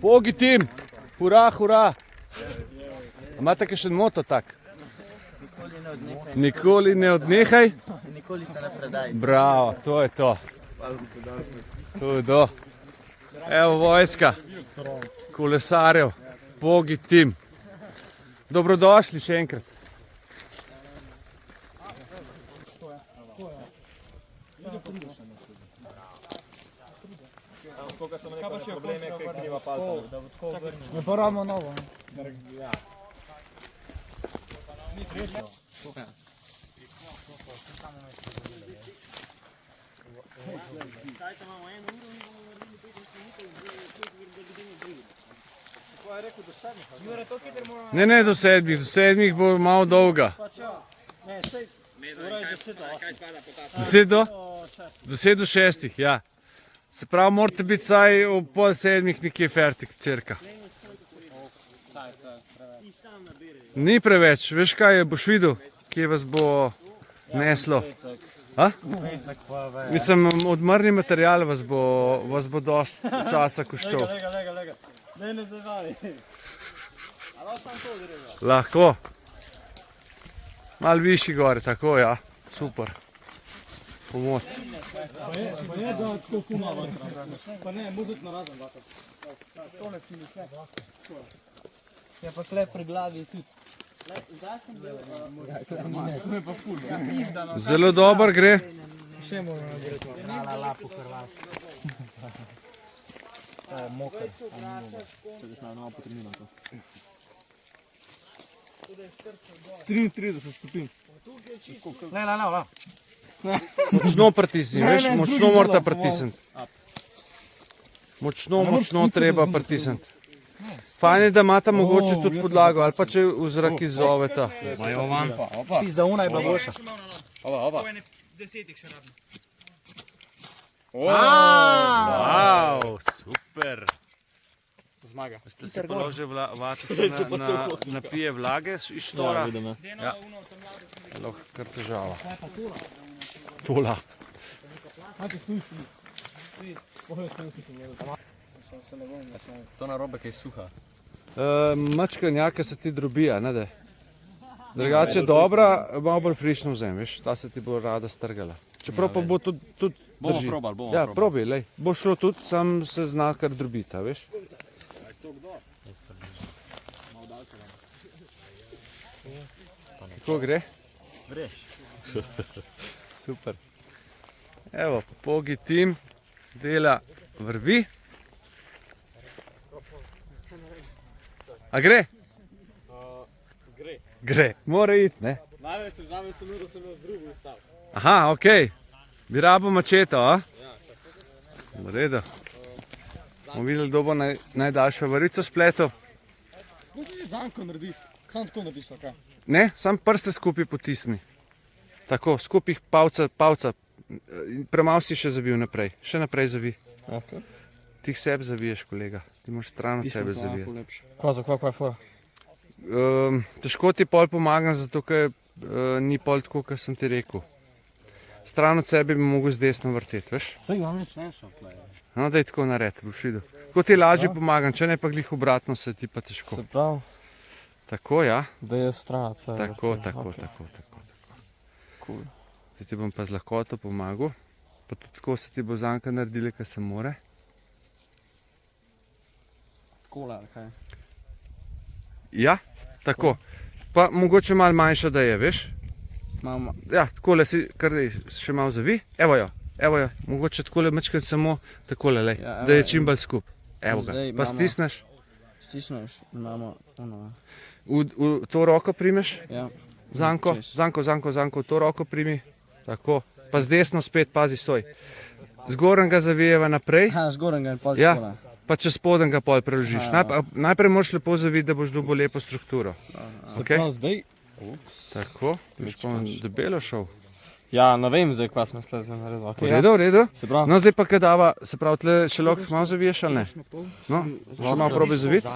Pogi tim, hura, hura. Imate kakšen moto tak? Nikoli ne odnehaj. Nikoli se ne predaj. Bravo, to je to. Hudo. Evo vojska, kolesarjev, Pogi tim. Dobrodošli še enkrat. Ne porabimo novo. Ne, do sedmih bo malo dolga. 10 do 6, ja. Se pravi, morate biti vsaj ob pol 7 nekje fertik, cirka. Ni preveč, veš kaj, boš videl, kje vas bo neslo. Mislim, odmrni material vas bo dost časa koštal. Lahko. Malo višji gore, tako ja, super. Pomoč. Pa ne, da tako kumava. Pa ne, budut narazen. Ja, pa tle pri glavi tudi. Zelo dober gre. Še moramo narediti. Na lapu Hrvaško. To je moker. Če daš na novo potrebnino to. 33 stopinj. Ne. Močno pritisni, veš, močno morate pritisniti. Močno treba pritisniti. Fajn je, da imate mogoče tudi podlago, ali pa če v zrak izzoveta. Pizda, una je bila boljša. Wow, super. Zmaga. Ste se položili vatice na pije vlage iz štora? Ja. Lahko kar težava. Tola. To narobe, kaj je suha. Mačkanjaka se ti drobija, ne da? Drugače je dobra, malo bolj frišno vzem, veš, ta se ti bo rada strgala. Čeprav pa bo tudi drži. Bomo probali. Ja, probi, lej. Bo šlo tudi, sam se zna kar drobita, veš. Kako gre? Greš. Super. Evo, Pogi tim dela vrvi. A gre? Gre. Mora iti, ne? Največ težave so da sem jo z drugo ustavil. Aha, okej. Bi rabo mačeto, a? V redu. Bomo videli, kdo bo najdaljšo varico spletel. No si že zanko naredi. Sam tako narediš, kaj? Ne, sam prste skupaj potisni. Tako, skupaj palca. Premalo si še zavil naprej. Še naprej zavi. Ti sebi zaviješ, kolega. Ti moraš stran od sebe zavijati. Kaj je fora? Težko ti pol pomagam, zato ker ni pol tako, kot sem ti rekel. Stran od sebe bi mogel z desno vrteti, veš? Saj vam nič ne šel. No, daj tako narediti, boš videl. Ko ti lažje pomagam, če ne pa glih obratno, se ti pa težko. Se pravi, Tako, ja. da je stran od sebe. Tako. Cool. Zdaj ti bom pa z lahkoto pomagal. Pa tudi tako se ti bo zanka naredili, kar se more. Kola, kaj? Ja, tako. Pa mogoče malo manjša, da je, veš? Mama. Ja, takole si, kar dej, še malo zavi. Evo jo. Mogoče takole mečkaj samo takole, lej, Ja, da je čim bolj skup. Evo ga. Zdaj Pa imamo- stisneš. Stisneš, imamo ono. V to roko primeš, Ja. zanko, Čez. v to roko primi. Tako. Pa z desno spet, pazi, stoj. Zgornj ga zavijeva naprej. Aha, zgornjega in pol Ja. kola. Pa čez spoden ga pol preložiš. Najprej moraš lepo zaviti, da boš dobil lepo strukturo. Okay? Prav zdaj. Tako, boš pa debelo šel. Ja, ne vem zdaj, kva smo sleze naredili. V redu. Se pravi. No, zdaj pa kaj dava, se pravi, tle še lahko malo zaviješ ali ne? No, še malo probi zaviti.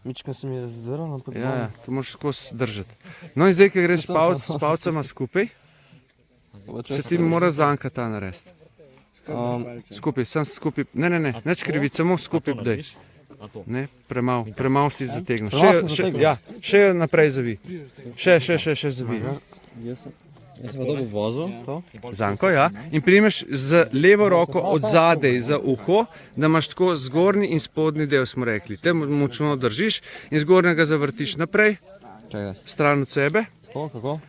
Mička se mi je zdrla, ampak Ja, to moraš skozi držati. No in zdaj, ko greš s palcema skupaj, se ti mora zanka ta narediti. Skupaj, sam skupaj. Ne, neč kriviti, samo skupaj daj. Ne, premal si zategnil. Še naprej zavi. Še zavi. Jaz sem pa dobil vozu, to? Zanko, ja. In primeš z levo roko od zadej za uho, da imaš tako zgornji in spodnji del, smo rekli. Te močno držiš in zgornjega zavrtiš naprej, stran od sebe, Kako?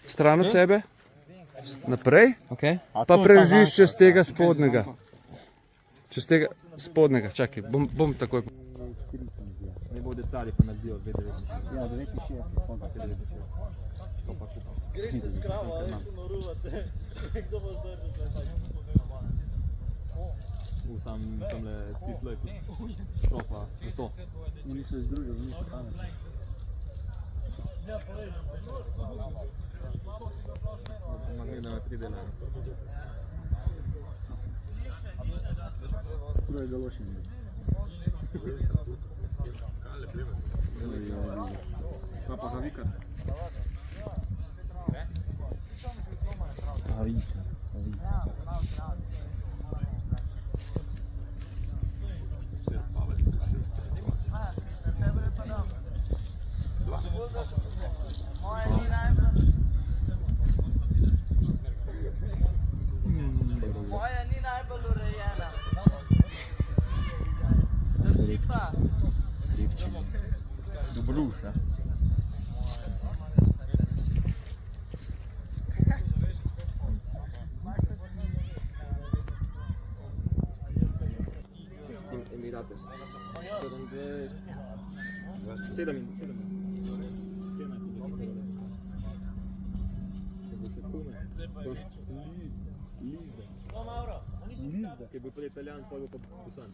stran od sebe, naprej, Okay. pa prežiš čez tega spodnjega. Čez tega spodnjega, čakaj, bom takoj. Ne bo decali pa naredijo 2,69. Ja, 69. Greš se skravo, ali se naruvate. Kdo bo zdržal? Sam tamle titlej šopa, to. Oni so združili, oni so pametni. Magna na 3 dela. Kdo je galošen? Pa ga vikar. Moja ni najbolj urejena. Drži pa. Dobruša. Emirates. 7 Ki bo prej Italijan, pa bo pa Pusan.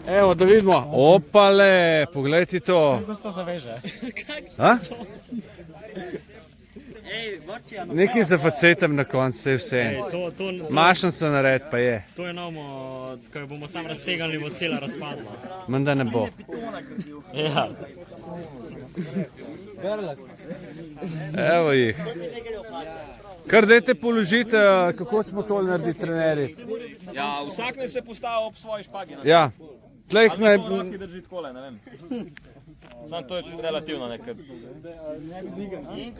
Evo, da vidimo. Opale, poglejte to. Kako se to zaveže? A? Ej, vrči, ano. Nekaj za facetem na koncu, vse. Mašnico nared pa je. To je novo, ko bomo sam raztegali, bo cela razpadla. Menda ne bo. Ja. Evo jih. Kar dajte položiti, kako smo to naredili trenerji. Ja, vsak ne se postavi ob svoji špagi. Ja, tleh naj... Ki drži takole, ne vem. Sam to je relativno nekaj.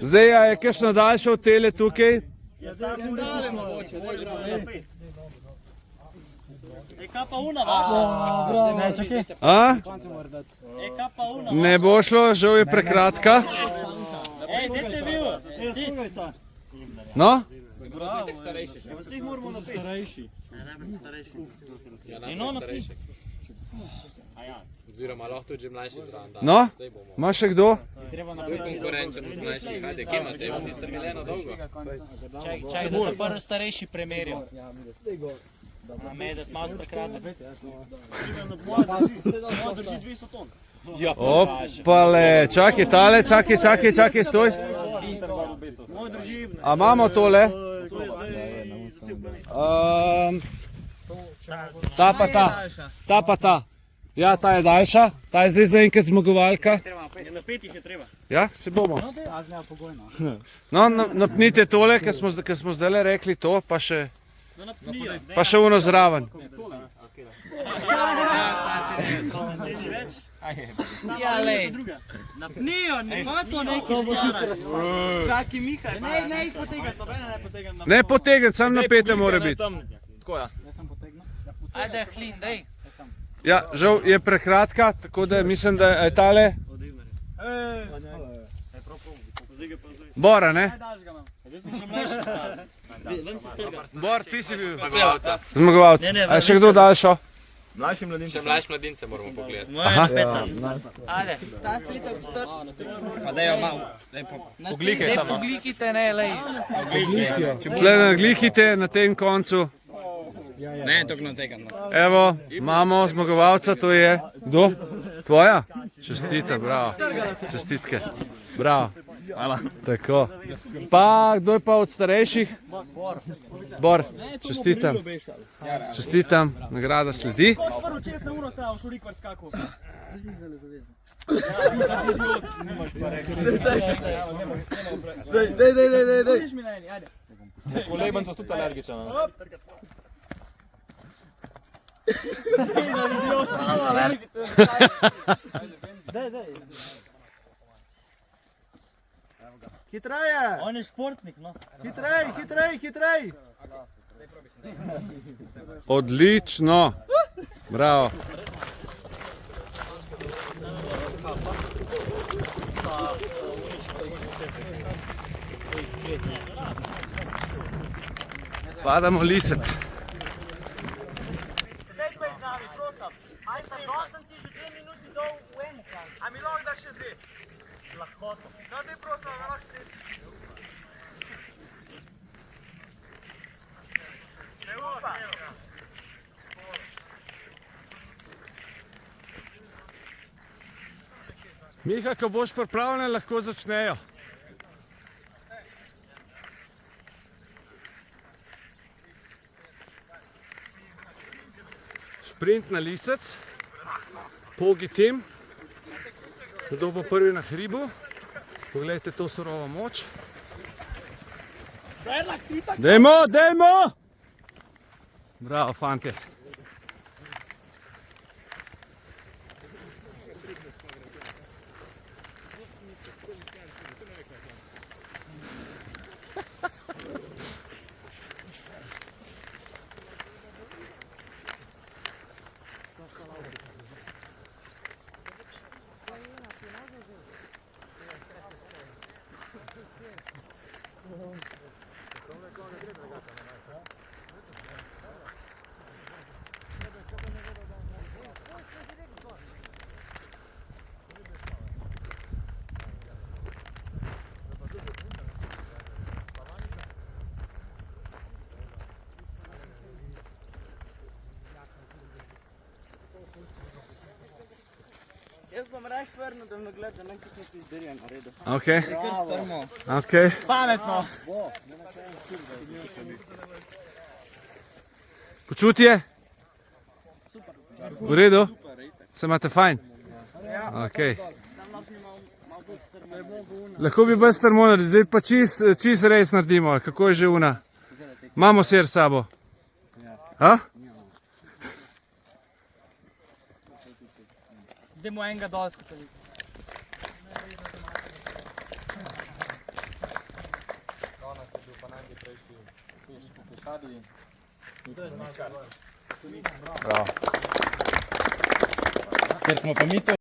Zdaj je kakšno daljše od tele tukaj? Ej, kaj pa una vaša? Ne, čakaj. A? Ej, kaj pa una? Ne bo šlo, žal je prekratka. Ej, gdje ste bil? Ti? No? Vseh moramo napiti. Starejši. Ne, najbolj starejši. In ono pi. Oziroma lahko tudi že mlajši zraven. No? Ima še kdo? Konkurenčen od mlajših. Hajde, kje imate? Vi ste bili eno dolgo. Čakaj, da te prvi starejši premeril. A medet malo prekratek. Moja drži 200 ton. Opale, čakaj, čakaj, stoj. Moja drži... A imamo tole? To je zdaj... Ta pa ta. Ja, ta je daljša, ta je zdaj zaenkrat zmagovalka. Na petih je treba. Ja, se bomo. Azneja pogojno. No, napnite tole, ker smo zdaj rekli to, pa še uno zraven. Ja, lej. Napnijo, nema to neki ščara. Čaki Mihaj. Ne jih potegati, nobene ne potegam. Ne potegniti, sam napete mora biti. Tako ja. Ajde, hlin, dej. Ja, žal je prekratka, tako da mislim, da je tale Bora, ne? Zdaj smo še mlajši stali. Bor, ti si bil zmagovalec. A še kdo daljšo? Mlajši mladince. Še mlajši mladince moramo pogledati. Moja je peta. Ajde. Ta si tako strp. Pa dajo malo. Poglihaj Ne samo. poglikite, ne, lej. Tle naglihite na tem koncu. Ne, tako na tega. Evo, imamo zmagovalca, to je... Kdo? Tvoja? Čestita, bravo. Čestitke. Bravo. Hvala. Tako. Pa, kdo je pa od starejših? Bor. Čestitam. Čestitam, nagrada sledi. Prvo čest na uno stravo, šurik var skakal. Dej. Vidiš mi na eni, ajde. Koleban so tudi alergičan. Hitreje! On je športnik, no. Hitrej, hitrej, hitrej! Odlično. Bravo. Padamo lisec. Daj pa z nami, prosim. Ajde, sem ti že 2 minuti dol v eno. A mi lahko daš še 2? Lahkoto. No, daj prosim, da lahko 4. Ne upam. Miha, ko boš pripravljen, lahko začnejo. Sprint na lisec, pogi tim, kdo bo prvi na hribu, poglejte to surovo moč. Dajmo, dajmo! Bravo, fante. Jaz bom raje vrnil, da me gleda, ne ko sem ti izdelja naredil. Ok, Kar strmo. ok. Pametno. Počutje? V redu? Se imate fajn? Ok. Lahko bi bolj strmo narediti, zdaj pa čist res naredimo. Kako je že una? Imamo sir s sabo? Ha? Dajmo enega dol skupaj. Ker smo pa mi to